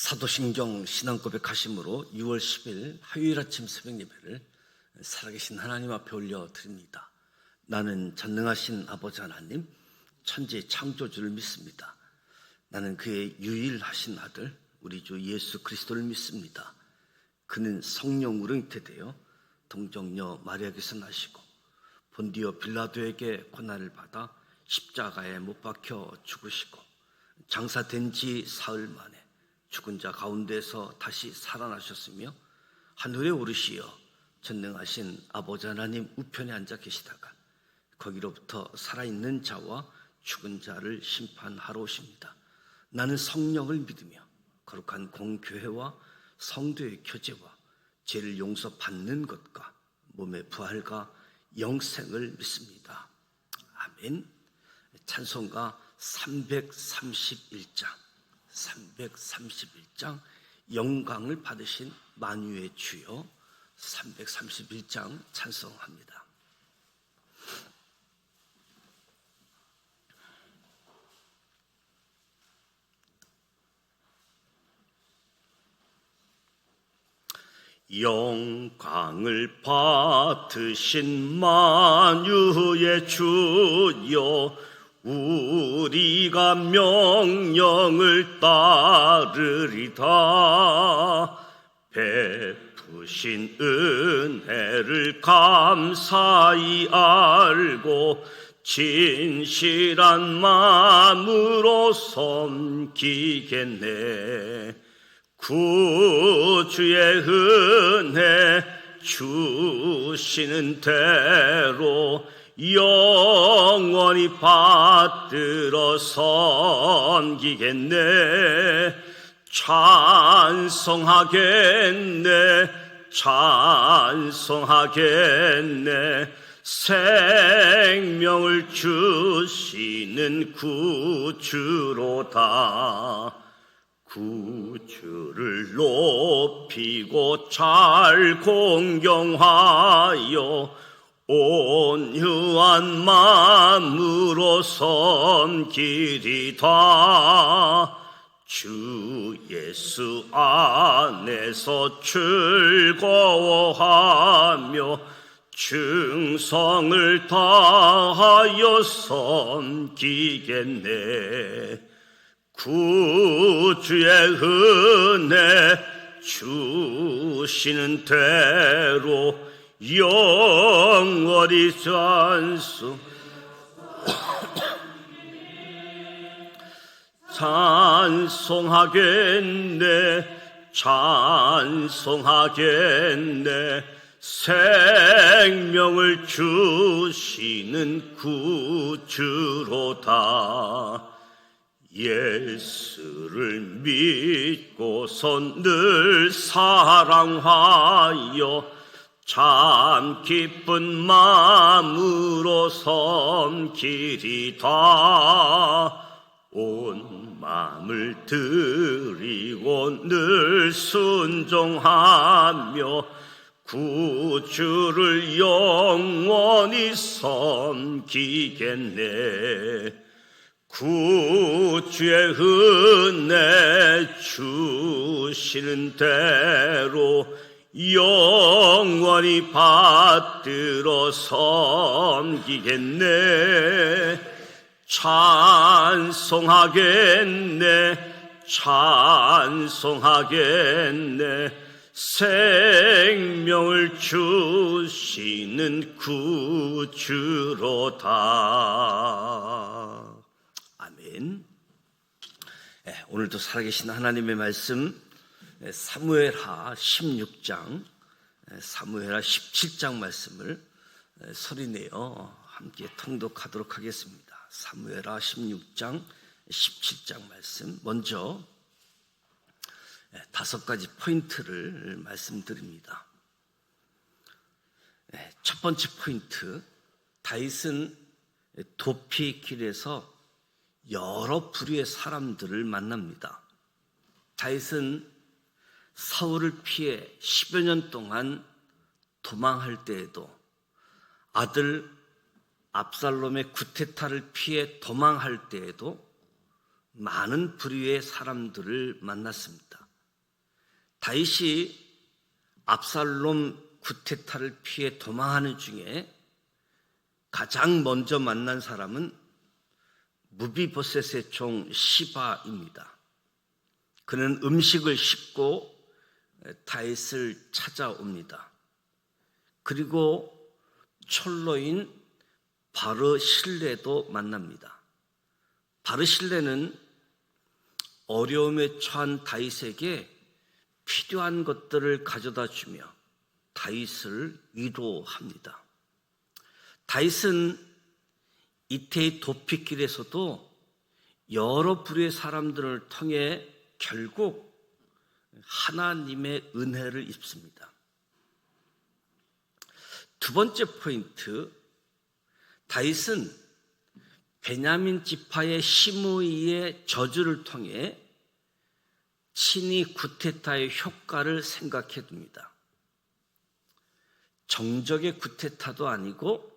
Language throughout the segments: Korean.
사도신경 신앙고백하심으로 6월 10일 화요일 아침 새벽 예배를 살아계신 하나님 앞에 올려드립니다. 나는 전능하신 아버지 하나님, 천지 창조주를 믿습니다. 나는 그의 유일하신 아들 우리 주 예수 그리스도를 믿습니다. 그는 성령으로 잉태되어 동정녀 마리아에게서 나시고 본디오 빌라도에게 고난을 받아 십자가에 못 박혀 죽으시고 장사된 지 사흘 만에 죽은 자 가운데서 다시 살아나셨으며 하늘에 오르시어 전능하신 아버지 하나님 우편에 앉아 계시다가 거기로부터 살아있는 자와 죽은 자를 심판하러 오십니다. 나는 성령을 믿으며 거룩한 공교회와 성도의 교제와 죄를 용서받는 것과 몸의 부활과 영생을 믿습니다. 아멘. 찬송가 331장 영광을 받으신 만유의 주여 331장 찬송합니다. 영광을 받으신 만유의 주여 우리가 명령을 따르리다. 베푸신 은혜를 감사히 알고 진실한 마음으로 섬기겠네. 구주의 은혜 주시는 대로 영원히 받들어 섬기겠네. 찬송하겠네. 생명을 주시는 구주로다. 구주를 높이고 잘 공경하여 온유한 마음으로 섬기리다. 주 예수 안에서 즐거워하며 충성을 다하여 섬기겠네. 구주의 은혜 주시는 대로 영원히 찬송하겠네. 생명을 주시는 구주로다. 예수를 믿고서 늘 사랑하여 참 기쁜 마음으로 섬기리다. 온 마음을 드리고 늘 순종하며 구주를 영원히 섬기겠네. 구주의 은혜 주시는 대로 영원히 받들어 섬기겠네. 찬송하겠네. 생명을 주시는 구주로다. 아멘. 오늘도 살아계신 하나님의 말씀 사무엘하 16장, 사무엘하 17장 말씀을 소리내어 함께 통독하도록 하겠습니다. 사무엘하 16장, 17장 말씀 먼저 5가지 포인트를 말씀드립니다. 첫 번째 포인트, 다윗은 도피길에서 여러 부류의 사람들을 만납니다. 다윗은 사울을 피해 10여 년 동안 도망할 때에도, 아들 압살롬의 구테타를 피해 도망할 때에도 많은 부류의 사람들을 만났습니다. 다윗이 압살롬 쿠데타를 피해 도망하는 중에 가장 먼저 만난 사람은 무비보셋의 종 시바입니다. 그는 음식을 싣고 다윗을 찾아옵니다. 그리고 철로인 바르실레도 만납니다. 바르실레는 어려움에 처한 다윗에게 필요한 것들을 가져다 주며 다윗을 위로합니다. 다윗은 이태의 도피길에서도 여러 부류의 사람들을 통해 결국 하나님의 은혜를 입습니다. 두 번째 포인트, 다윗은 베냐민 지파의 시므이의 저주를 통해 친히 쿠데타의 효과를 생각해 둡니다. 정적의 쿠데타도 아니고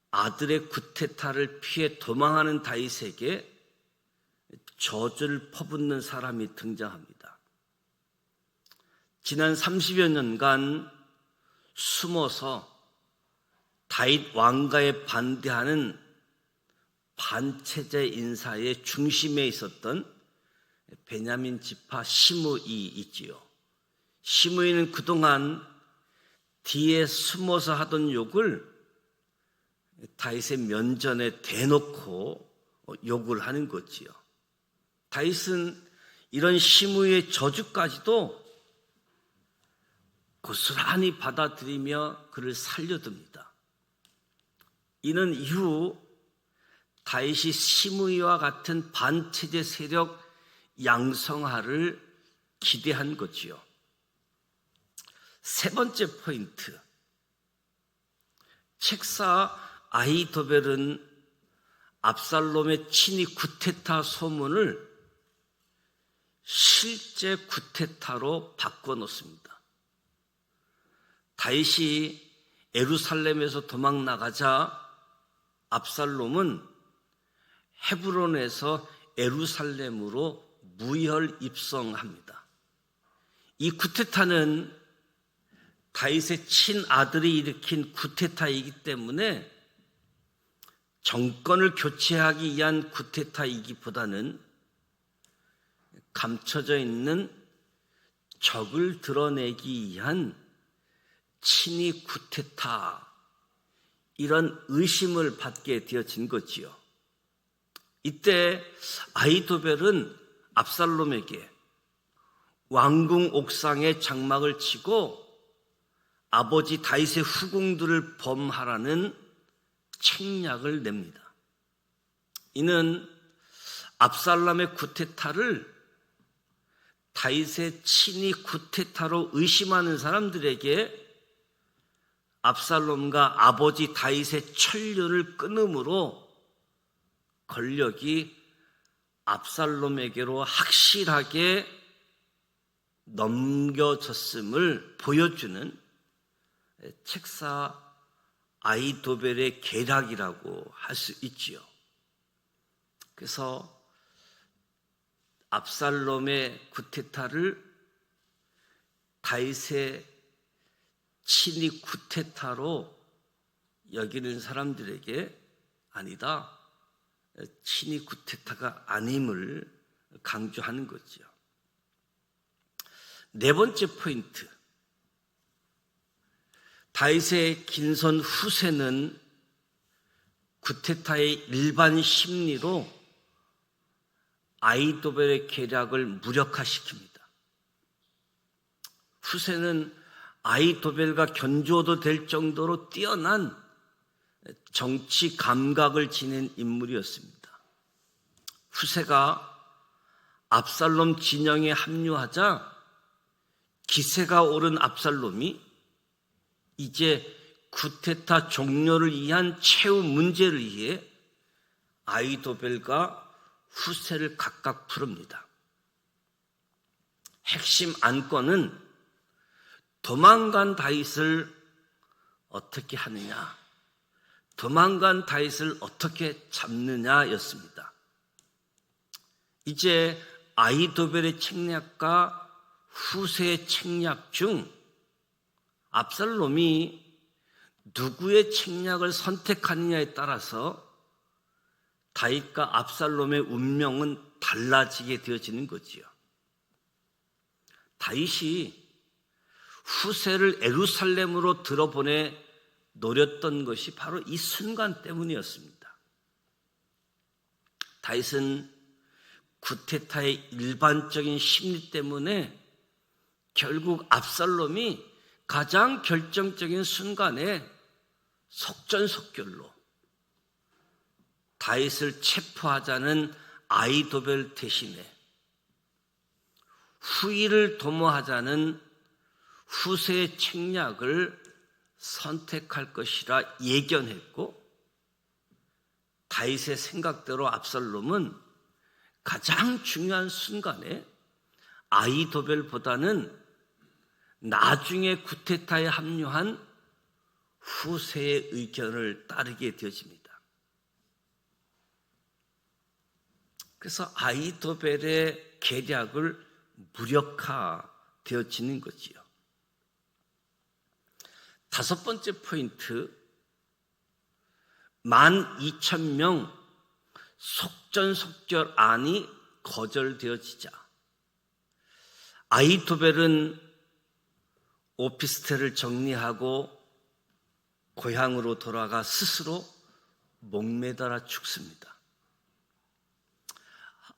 아들의 쿠데타를 피해 도망하는 다윗에게 저주를 퍼붓는 사람이 등장합니다. 지난 30여 년간 숨어서 다윗 왕가에 반대하는 반체제 인사의 중심에 있었던 베냐민 지파 시므이이지요. 시므이는 그동안 뒤에 숨어서 하던 욕을 다윗의 면전에 대놓고 욕을 하는 거지요. 다윗은 이런 시므이의 저주까지도 고스란히 받아들이며 그를 살려둡니다. 이는 이후 다윗이 시므이와 같은 반체제 세력 양성화를 기대한 거지요. 세 번째 포인트, 책사 아히도벨은 압살롬의 친히 쿠데타 소문을 실제 쿠데타로 바꿔놓습니다. 다윗이 예루살렘에서 도망 나가자 압살롬은 헤브론에서 예루살렘으로 무혈 입성합니다. 이 쿠데타는 다윗의 친아들이 일으킨 쿠데타이기 때문에 정권을 교체하기 위한 쿠데타이기보다는 감춰져 있는 적을 드러내기 위한 친히 쿠데타, 이런 의심을 받게 되어진 거지요. 이때 아히도벨은 압살롬에게 왕궁 옥상에 장막을 치고 아버지 다윗의 후궁들을 범하라는 책략을 냅니다. 이는 압살롬의 쿠데타를 다윗의 친히 쿠데타로 의심하는 사람들에게 압살롬과 아버지 다윗의 천륜을 끊음으로 권력이 압살롬에게로 확실하게 넘겨졌음을 보여주는 책사 아히도벨의 계략이라고 할 수 있지요. 그래서 압살롬의 쿠데타를 다윗의 친히 쿠데타로 여기는 사람들에게 아니다, 친히 쿠데타가 아님을 강조하는 거죠. 네 번째 포인트, 다윗의 긴손 후세는 쿠데타의 일반 심리로 아히도벨의 계략을 무력화시킵니다. 후세는 아히도벨과 견주어도 될 정도로 뛰어난 정치 감각을 지닌 인물이었습니다. 후세가 압살롬 진영에 합류하자 기세가 오른 압살롬이 이제 쿠데타 종료를 위한 최후 문제를 위해 아히도벨과 후세를 각각 부릅니다. 핵심 안건은 도망간 다윗을 어떻게 하느냐, 도망간 다윗을 어떻게 잡느냐였습니다. 이제 아히도벨의 책략과 후세의 책략 중 압살롬이 누구의 책략을 선택하느냐에 따라서 다윗과 압살롬의 운명은 달라지게 되어지는 거지요. 다윗이 후세를 예루살렘으로 들어보내 노렸던 것이 바로 이 순간 때문이었습니다. 다윗은 구테타의 일반적인 심리 때문에 결국 압살롬이 가장 결정적인 순간에 속전속결로 다윗을 체포하자는 아히도벨 대신에 후위를 도모하자는 후세의 책략을 선택할 것이라 예견했고, 다윗의 생각대로 압살롬은 가장 중요한 순간에 아히도벨보다는 나중에 구테타에 합류한 후세의 의견을 따르게 되어집니다. 그래서 아히도벨의 계략을 무력화되어지는 거지요. 다섯 번째 포인트, 12,000명 속전속결안이 거절되어지자 아히도벨은 오피스텔을 정리하고 고향으로 돌아가 스스로 목매달아 죽습니다.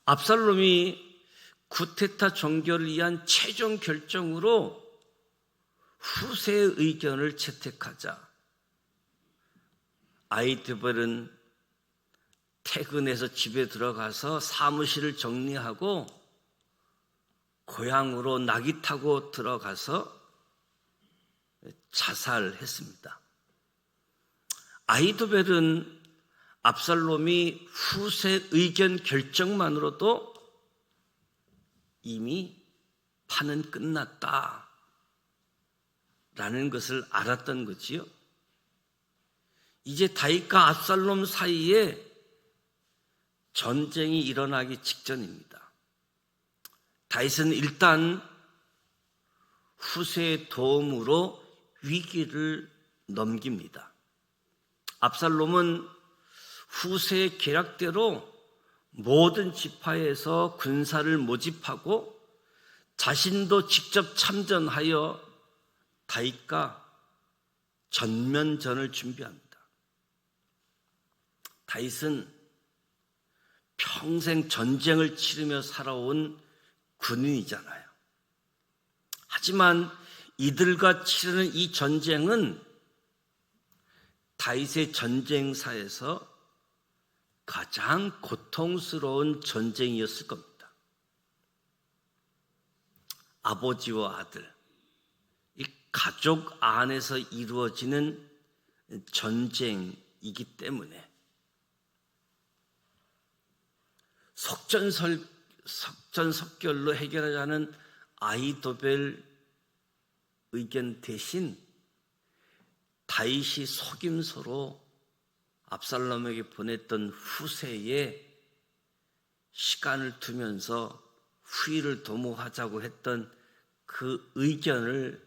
압살롬이 구테타 종결을 위한 최종 결정으로 후세의 의견을 채택하자 아히도벨은 퇴근해서 집에 들어가서 사무실을 정리하고 고향으로 낙이 타고 들어가서 자살했습니다. 아히도벨은 압살롬이 후세 의견 결정만으로도 이미 판은 끝났다 라는 것을 알았던 거지요. 이제 다윗과 압살롬 사이에 전쟁이 일어나기 직전입니다. 다윗은 일단 후세의 도움으로 위기를 넘깁니다. 압살롬은 후세의 계략대로 모든 지파에서 군사를 모집하고 자신도 직접 참전하여 다윗과 전면전을 준비합니다. 다윗은 평생 전쟁을 치르며 살아온 군인이잖아요. 하지만 이들과 치르는 이 전쟁은 다윗의 전쟁사에서 가장 고통스러운 전쟁이었을 겁니다. 아버지와 아들, 이 가족 안에서 이루어지는 전쟁이기 때문에 속전속결로 해결하자는 아히도벨 의견 대신 다윗이 속임수로 압살롬에게 보냈던 후세에 시간을 두면서 후위를 도모하자고 했던 그 의견을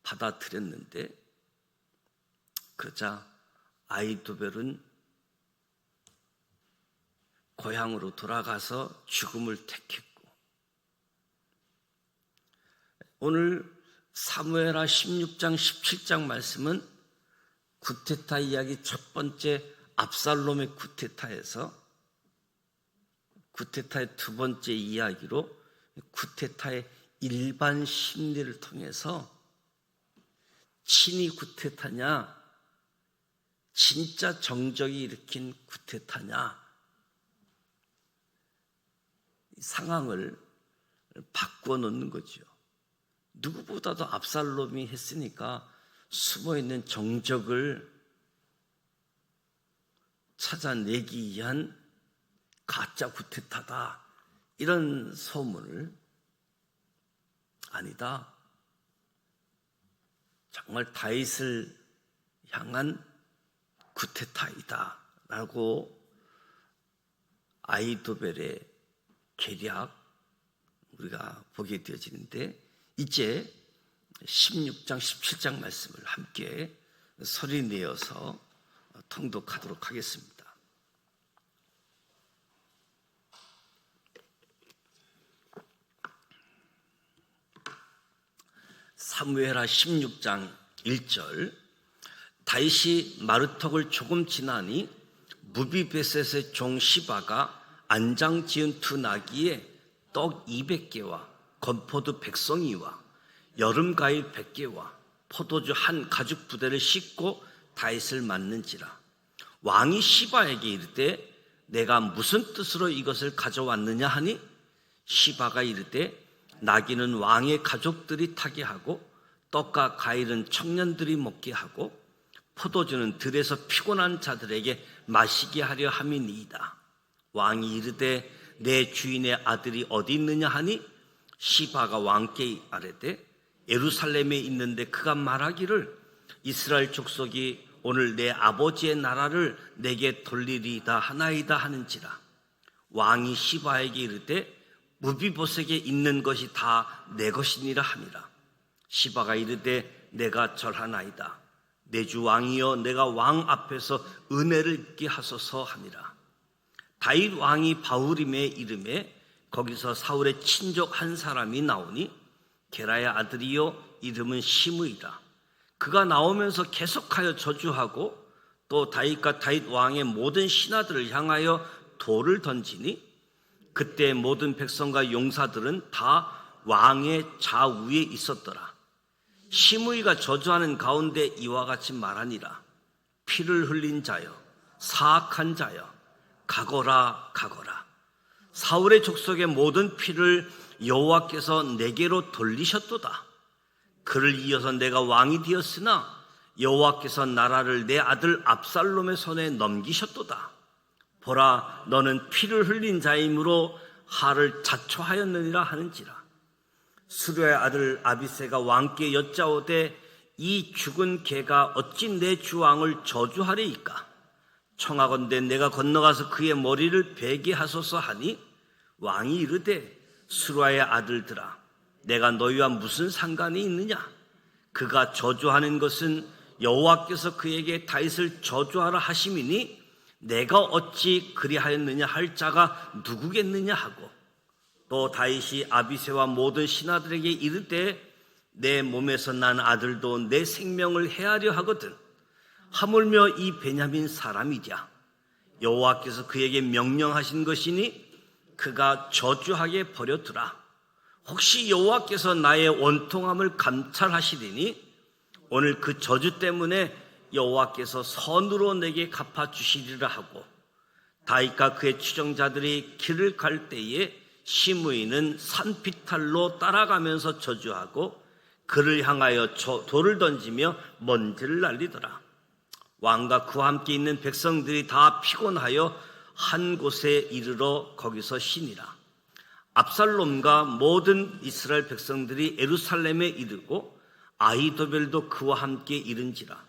받아들였는데, 그러자 아히도벨은 고향으로 돌아가서 죽음을 택했고, 오늘 사무엘하 16장 17장 말씀은 구테타 이야기 첫 번째 압살롬의 구테타에서 구테타의 두 번째 이야기로 구테타의 일반 심리를 통해서 친히 구테타냐 진짜 정적이 일으킨 구테타냐 이 상황을 바꾸어 놓는 거죠. 누구보다도 압살롬이 했으니까 숨어있는 정적을 찾아내기 위한 가짜 구테타다, 이런 소문을, 아니다, 정말 다윗을 향한 구테타이다 라고 아히도벨의 계략 우리가 보게 되어지는데, 이제 16장 17장 말씀을 함께 소리 내어서 통독하도록 하겠습니다. 사무엘하 16장 1절. 다윗이 마르톡을 조금 지나니 무비베셋의 종 시바가 안장 지은 두 나귀에 떡 200개와 건포도 100송이와 여름과일 100개와 포도주 한 가죽 부대를 싣고 다윗을 맞는지라. 왕이 시바에게 이르되 내가 무슨 뜻으로 이것을 가져왔느냐 하니, 시바가 이르되 나귀는 왕의 가족들이 타게 하고 떡과 과일은 청년들이 먹게 하고 포도주는 들에서 피곤한 자들에게 마시게 하려 함이니이다. 왕이 이르되 내 주인의 아들이 어디 있느냐 하니, 시바가 왕께 아뢰되 예루살렘에 있는데 그가 말하기를 이스라엘 족속이 오늘 내 아버지의 나라를 내게 돌리리이다 하나이다 하는지라. 왕이 시바에게 이르되 무비보셋에게 있는 것이 다 내 것이니라 함이라. 시바가 이르되 내가 절하나이다. 내 주 왕이여 내가 왕 앞에서 은혜를 입게 하소서 함이라. 다윗 왕이 바후림에 이름에 거기서 사울의 친족 한 사람이 나오니 게라의 아들이요 이름은 시므이라. 그가 나오면서 계속하여 저주하고 또 다윗과 다윗 왕의 모든 신하들을 향하여 돌을 던지니, 그때 모든 백성과 용사들은 다 왕의 좌우에 있었더라. 시므이가 저주하는 가운데 이와 같이 말하니라. 피를 흘린 자여, 사악한 자여, 가거라 가거라. 사울의 족속의 모든 피를 여호와께서 내게로 돌리셨도다. 그를 이어서 내가 왕이 되었으나 여호와께서 나라를 내 아들 압살롬의 손에 넘기셨도다. 보라, 너는 피를 흘린 자이므로 하를 자초하였느니라 하는지라. 수르의 아들 아비새가 왕께 여짜오되 이 죽은 개가 어찌 내 주왕을 저주하리이까? 청하건대 내가 건너가서 그의 머리를 베게 하소서 하니, 왕이 이르되 수르의 아들들아, 내가 너희와 무슨 상관이 있느냐? 그가 저주하는 것은 여호와께서 그에게 다윗을 저주하라 하심이니 내가 어찌 그리하였느냐 할 자가 누구겠느냐 하고, 또 다윗이 아비새와 모든 신하들에게 이르되 내 몸에서 난 아들도 내 생명을 해하려 하거든. 하물며 이 베냐민 사람이랴. 여호와께서 그에게 명령하신 것이니 그가 저주하게 버려두라. 혹시 여호와께서 나의 원통함을 감찰하시리니 오늘 그 저주 때문에 여호와께서 선으로 내게 갚아주시리라 하고, 다윗과 그의 추종자들이 길을 갈 때에 시므이는 산비탈로 따라가면서 저주하고 그를 향하여 돌을 던지며 먼지를 날리더라. 왕과 그와 함께 있는 백성들이 다 피곤하여 한 곳에 이르러 거기서 쉬니라. 압살롬과 모든 이스라엘 백성들이 예루살렘에 이르고 아히도벨도 그와 함께 이른지라.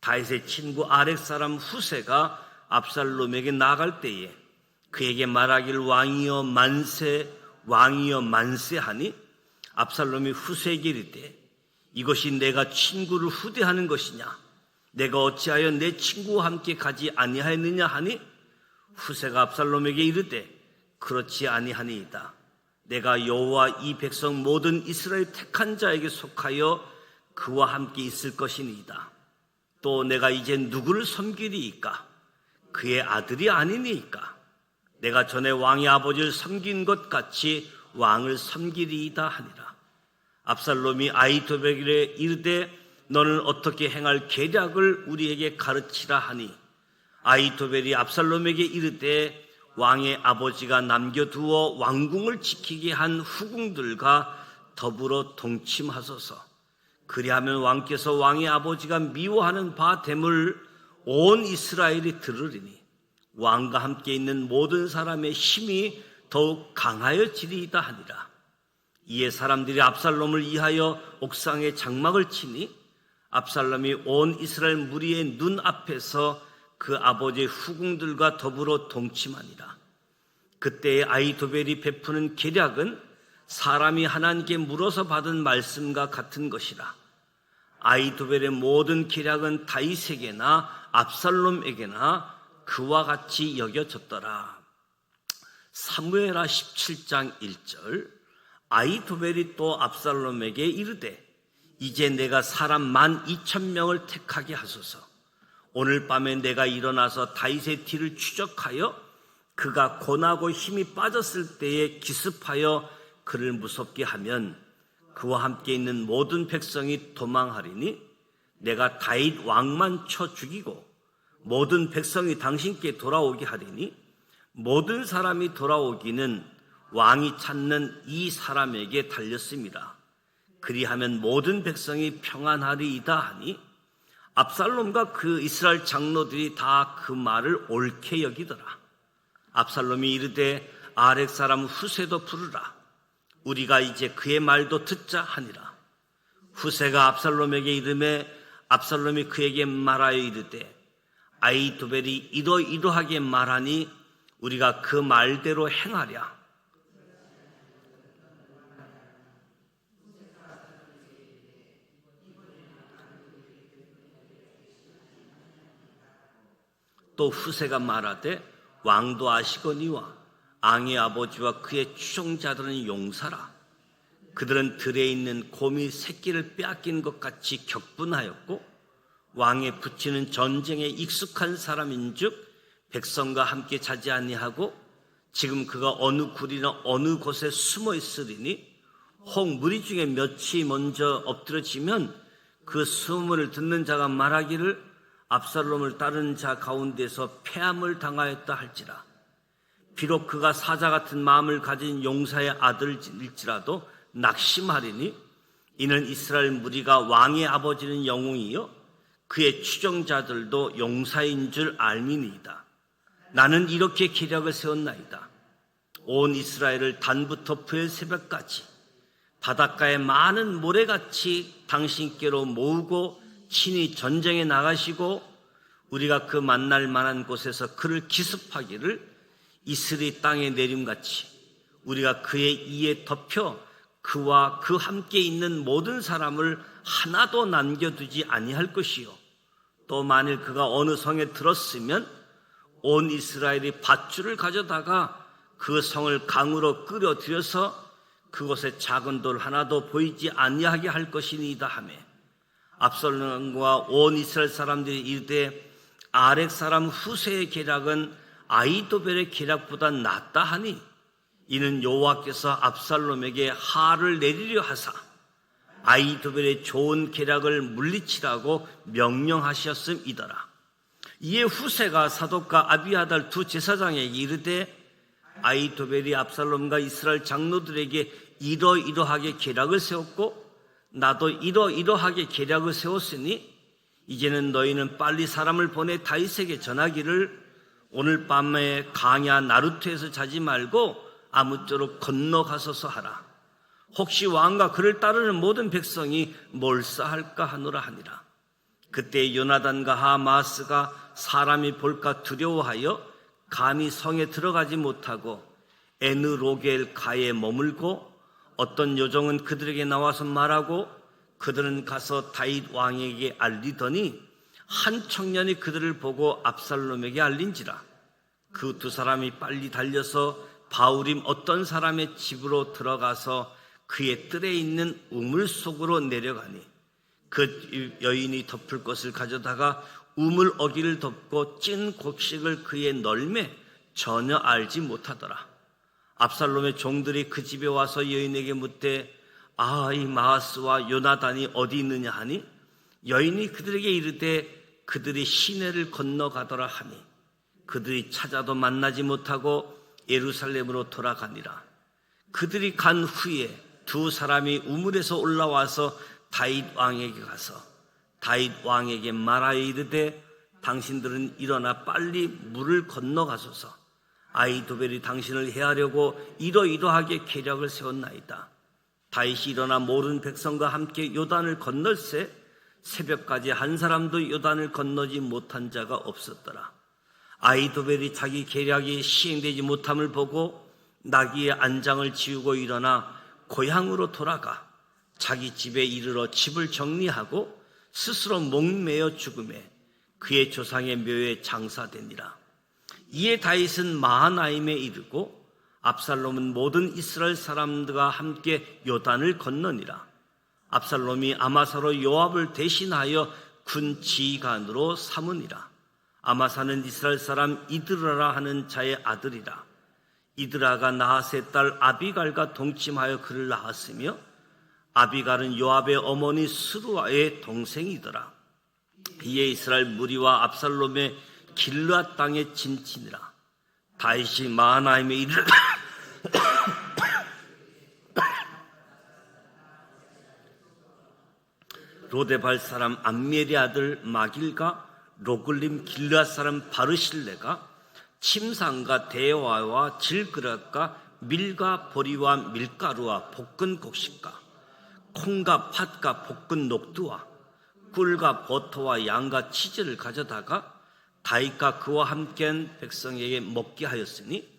다윗의 친구 아렉 사람 후세가 압살롬에게 나아갈 때에 그에게 말하길 왕이여 만세, 왕이여 만세 하니, 압살롬이 후세에게 이르되 이것이 내가 친구를 후대하는 것이냐? 내가 어찌하여 내 친구와 함께 가지 아니하였느냐 하니, 후세가 압살롬에게 이르되 그렇지 아니하니이다. 내가 여호와 이 백성 모든 이스라엘 택한 자에게 속하여 그와 함께 있을 것이니이다. 또 내가 이제 누구를 섬기리이까? 그의 아들이 아니니이까? 내가 전에 왕의 아버지를 섬긴 것 같이 왕을 섬기리이다 하니라. 압살롬이 아히도벨에게 이르되 너는 어떻게 행할 계략을 우리에게 가르치라 하니, 아히도벨이 압살롬에게 이르되 왕의 아버지가 남겨두어 왕궁을 지키게 한 후궁들과 더불어 동침하소서. 그리하면 왕께서 왕의 아버지가 미워하는 바 됨을 온 이스라엘이 들으리니 왕과 함께 있는 모든 사람의 힘이 더욱 강하여지리이다 하니라. 이에 사람들이 압살롬을 위하여 옥상에 장막을 치니 압살롬이 온 이스라엘 무리의 눈 앞에서 그 아버지의 후궁들과 더불어 동침하니라. 그때의 아히도벨이 베푸는 계략은 사람이 하나님께 물어서 받은 말씀과 같은 것이라. 아히도벨의 모든 계략은 다윗에게나 압살롬에게나 그와 같이 여겨졌더라. 사무엘하 17장 1절. 아히도벨이 또 압살롬에게 이르되 이제 내가 사람 12,000명을 택하게 하소서. 오늘 밤에 내가 일어나서 다윗의 뒤를 추적하여 그가 고나고 힘이 빠졌을 때에 기습하여 그를 무섭게 하면 그와 함께 있는 모든 백성이 도망하리니 내가 다윗 왕만 쳐 죽이고 모든 백성이 당신께 돌아오게 하리니 모든 사람이 돌아오기는 왕이 찾는 이 사람에게 달렸습니다. 그리하면 모든 백성이 평안하리이다 하니 압살롬과 그 이스라엘 장로들이 다 그 말을 옳게 여기더라. 압살롬이 이르되 아렉 사람 후세도 부르라. 우리가 이제 그의 말도 듣자 하니라. 후세가 압살롬에게 이르매 압살롬이 그에게 말하여 이르되 아히도벨이 이러이러하게 말하니 우리가 그 말대로 행하랴. 또 후세가 말하되 왕도 아시거니와 앙의 아버지와 그의 추종자들은 용사라. 그들은 들에 있는 곰이 새끼를 빼앗긴 것 같이 격분하였고 왕에 붙이는 전쟁에 익숙한 사람인즉 백성과 함께 자지 아니하고 지금 그가 어느 굴이나 어느 곳에 숨어 있으리니 혹 무리 중에 몇이 먼저 엎드러지면 그 소문을 듣는 자가 말하기를 압살롬을 따르는 자 가운데서 패함을 당하였다 할지라. 비록 그가 사자 같은 마음을 가진 용사의 아들일지라도 낙심하리니 이는 이스라엘 무리가 왕의 아버지는 영웅이요 그의 추종자들도 용사인 줄 알미니이다. 나는 이렇게 계략을 세웠나이다. 온 이스라엘을 단부터 부엘세바까지 바닷가에 많은 모래같이 당신께로 모으고 친히 전쟁에 나가시고 우리가 그 만날 만한 곳에서 그를 기습하기를 이슬이 땅에 내림같이 우리가 그의 이에 덮여 그와 그 함께 있는 모든 사람을 하나도 남겨두지 아니할 것이요 또 만일 그가 어느 성에 들었으면 온 이스라엘이 밧줄을 가져다가 그 성을 강으로 끌어들여서 그곳에 작은 돌 하나도 보이지 아니하게 할 것이니이다 하며 압살롬과 온 이스라엘 사람들이 이르되 아렉 사람 후세의 계략은 아히도벨의 계략보다 낫다 하니 이는 여호와께서 압살롬에게 하를 내리려 하사 아히도벨의 좋은 계략을 물리치라고 명령하셨음이더라. 이에 후세가 사독과 아비아달 두 제사장에게 이르되 아히도벨이 압살롬과 이스라엘 장로들에게 이러이러하게 계략을 세웠고 나도 이러이러하게 계략을 세웠으니 이제는 너희는 빨리 사람을 보내 다윗에게 전하기를 오늘 밤에 강야 나루트에서 자지 말고 아무쪼록 건너가소서 하라. 혹시 왕과 그를 따르는 모든 백성이 몰사할까 하노라 하니라. 그때 요나단과 하마스가 사람이 볼까 두려워하여 감히 성에 들어가지 못하고 에느로겔 가에 머물고 어떤 요정은 그들에게 나와서 말하고 그들은 가서 다윗 왕에게 알리더니 한 청년이 그들을 보고 압살롬에게 알린지라. 그 두 사람이 빨리 달려서 바우림 어떤 사람의 집으로 들어가서 그의 뜰에 있는 우물 속으로 내려가니 그 여인이 덮을 것을 가져다가 우물 어기를 덮고 찐 곡식을 그의 널매 전혀 알지 못하더라. 압살롬의 종들이 그 집에 와서 여인에게 묻되 아히마아스와 요나단이 어디 있느냐 하니 여인이 그들에게 이르되 그들이 시내를 건너가더라 하니 그들이 찾아도 만나지 못하고 예루살렘으로 돌아가니라. 그들이 간 후에 두 사람이 우물에서 올라와서 다윗 왕에게 가서 다윗 왕에게 말하여 이르되 당신들은 일어나 빨리 물을 건너가소서. 아히도벨이 당신을 해하려고 이러이러하게 계략을 세웠나이다. 다윗이 일어나 모든 백성과 함께 요단을 건널새 새벽까지 한 사람도 요단을 건너지 못한 자가 없었더라. 아히도벨이 자기 계략이 시행되지 못함을 보고 나귀의 안장을 지우고 일어나 고향으로 돌아가 자기 집에 이르러 집을 정리하고 스스로 목매어 죽음에 그의 조상의 묘에 장사되니라. 이에 다윗은 마하나임에 이르고 압살롬은 모든 이스라엘 사람들과 함께 요단을 건너니라. 압살롬이 아마사로 요압을 대신하여 군 지휘관으로 삼으니라. 아마사는 이스라엘 사람 이드라라 하는 자의 아들이라. 이드라가 나하스의 딸 아비갈과 동침하여 그를 낳았으며 아비갈은 요압의 어머니 스루아의 동생이더라. 이에 이스라엘 무리와 압살롬의 길르앗 땅에 진치니라. 다윗이 마하나임에 이르러 로데발 사람 암미엘의 아들 마길과 로글림 길르앗 사람 바르실레가 침상과 대화와 질그릇과 밀과 보리와 밀가루와 볶은 곡식과 콩과 팥과 볶은 녹두와 꿀과 버터와 양과 치즈를 가져다가 다윗과 그와 함께한 백성에게 먹게 하였으니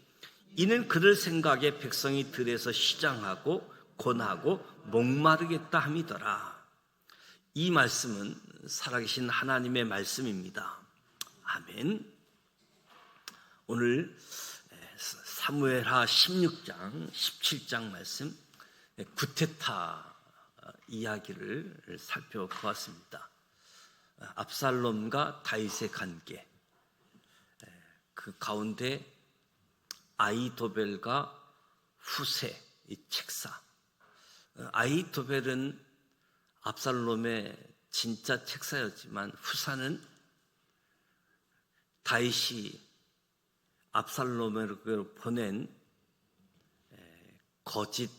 이는 그들 생각에 백성이 들에서 시장하고 곤하고 목마르겠다 함이더라. 이 말씀은 살아계신 하나님의 말씀입니다. 아멘. 오늘 사무엘하 16장 17장 말씀 구테타 이야기를 살펴보았습니다. 압살롬과 다윗의 관계, 그 가운데 아히도벨과 후세, 이 책사. 아히도벨은 압살롬의 진짜 책사였지만 후사는 다윗이 압살롬에게 보낸 거짓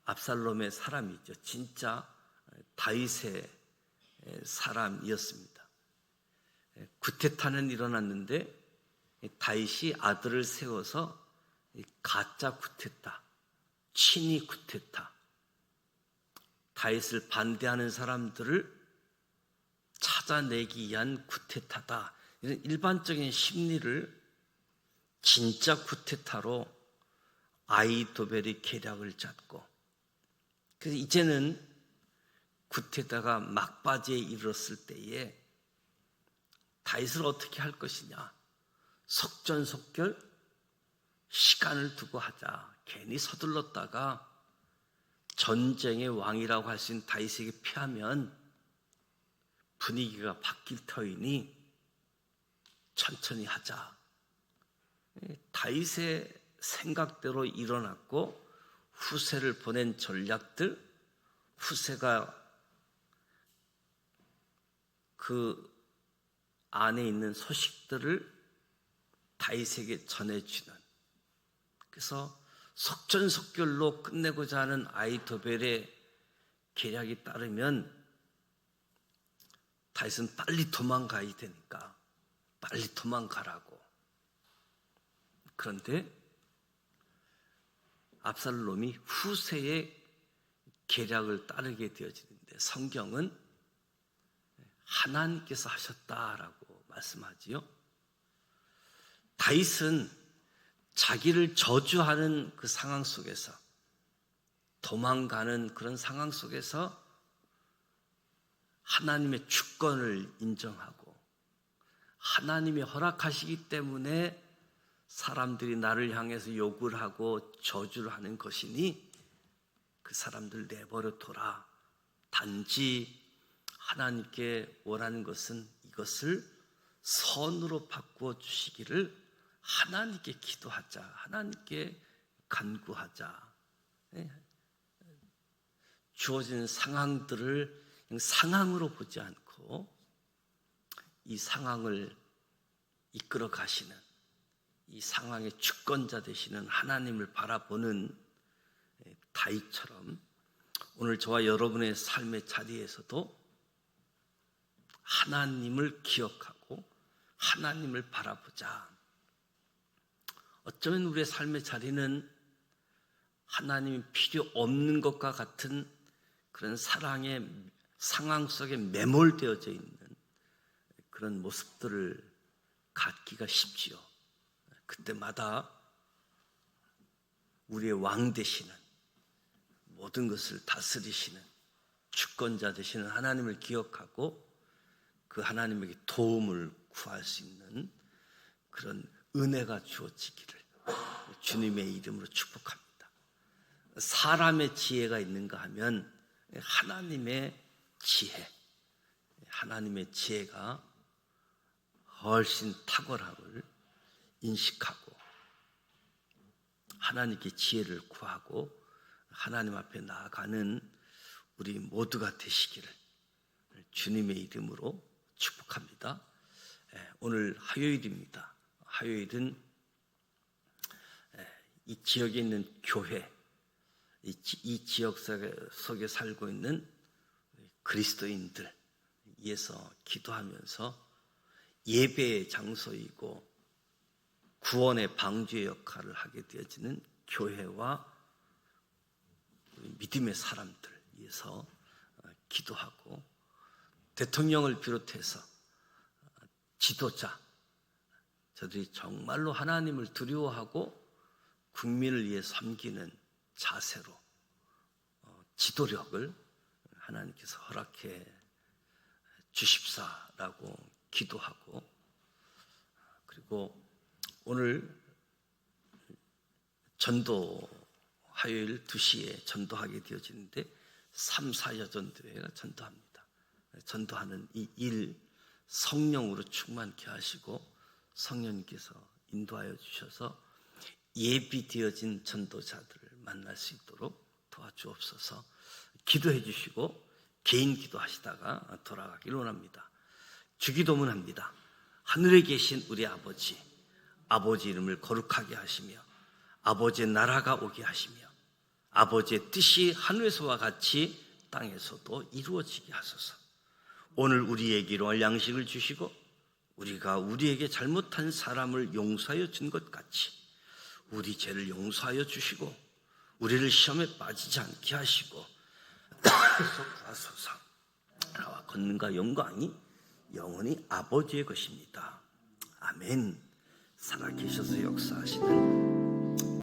압살롬의 사람이죠. 진짜 다윗의 사람이었습니다. 구테타는 일어났는데 다윗이 아들을 세워서 가짜 구테타, 친위 구테타, 다윗을 반대하는 사람들을 찾아내기 위한 구테타다. 이런 일반적인 심리를 진짜 구테타로 아히도벨이 계략을 짰고, 그래서 이제는 구테타가 막바지에 이르렀을 때에 다윗을 어떻게 할 것이냐, 속전속결 시간을 두고 하자. 괜히 서둘렀다가 전쟁의 왕이라고 할 수 있는 다윗에게 피하면 분위기가 바뀔 터이니 천천히 하자. 다윗의 생각대로 일어났고, 후세를 보낸 전략들, 후세가 그 안에 있는 소식들을 다윗에게 전해주는, 그래서 속전속결로 끝내고자 하는 아히도벨의 계략이 따르면 다윗은 빨리 도망가야 되니까 빨리 도망가라고. 그런데 압살롬이 후세의 계략을 따르게 되어지는데 성경은 하나님께서 하셨다라고 말씀하지요. 다윗은 자기를 저주하는 그 상황 속에서, 도망가는 그런 상황 속에서 하나님의 주권을 인정하고, 하나님이 허락하시기 때문에 사람들이 나를 향해서 욕을 하고 저주를 하는 것이니 그 사람들 내버려 둬라. 단지 하나님께 원하는 것은 이것을 선으로 바꾸어 주시기를 하나님께 기도하자, 하나님께 간구하자. 주어진 상황들을 상황으로 보지 않고 이 상황을 이끌어 가시는, 이 상황의 주권자 되시는 하나님을 바라보는 다윗처럼 오늘 저와 여러분의 삶의 자리에서도 하나님을 기억하고 하나님을 바라보자. 어쩌면 우리의 삶의 자리는 하나님이 필요 없는 것과 같은 그런 사랑의 상황 속에 매몰되어져 있는 그런 모습들을 갖기가 쉽지요. 그때마다 우리의 왕 되시는, 모든 것을 다스리시는 주권자 되시는 하나님을 기억하고 그 하나님에게 도움을 구할 수 있는 그런 은혜가 주어지기를 주님의 이름으로 축복합니다. 사람의 지혜가 있는가 하면 하나님의 지혜, 하나님의 지혜가 훨씬 탁월함을 인식하고 하나님께 지혜를 구하고 하나님 앞에 나아가는 우리 모두가 되시기를 주님의 이름으로 축복합니다. 오늘 화요일입니다. 화요일은 이 지역에 있는 교회, 이 지역 속에 살고 있는 그리스도인들 위해서 기도하면서 예배의 장소이고 구원의 방주의 역할을 하게 되어지는 교회와 믿음의 사람들 위해서 기도하고 대통령을 비롯해서 지도자, 저들이 정말로 하나님을 두려워하고 국민을 위해 섬기는 자세로 지도력을 하나님께서 허락해 주십사라고 기도하고, 그리고 오늘 전도 화요일 2시에 전도하게 되어지는데 3, 4여 전도회가 전도합니다. 전도하는 이 일 성령으로 충만케 하시고 성령님께서 인도하여 주셔서 예비되어진 전도자들을 만날 수 있도록 도와주옵소서. 기도해 주시고 개인 기도하시다가 돌아가기를 원합니다. 주기도문 합니다. 하늘에 계신 우리 아버지, 아버지 이름을 거룩하게 하시며 아버지의 나라가 오게 하시며 아버지의 뜻이 하늘에서와 같이 땅에서도 이루어지게 하소서. 오늘 우리에게 일용할 양식을 주시고 우리가 우리에게 잘못한 사람을 용서하여 준 것 같이 우리 죄를 용서하여 주시고 우리를 시험에 빠지지 않게 하시고 구하소서. 나와 권능과 영광이 영원히 아버지의 것입니다. 아멘. 살아계셔서 역사하시는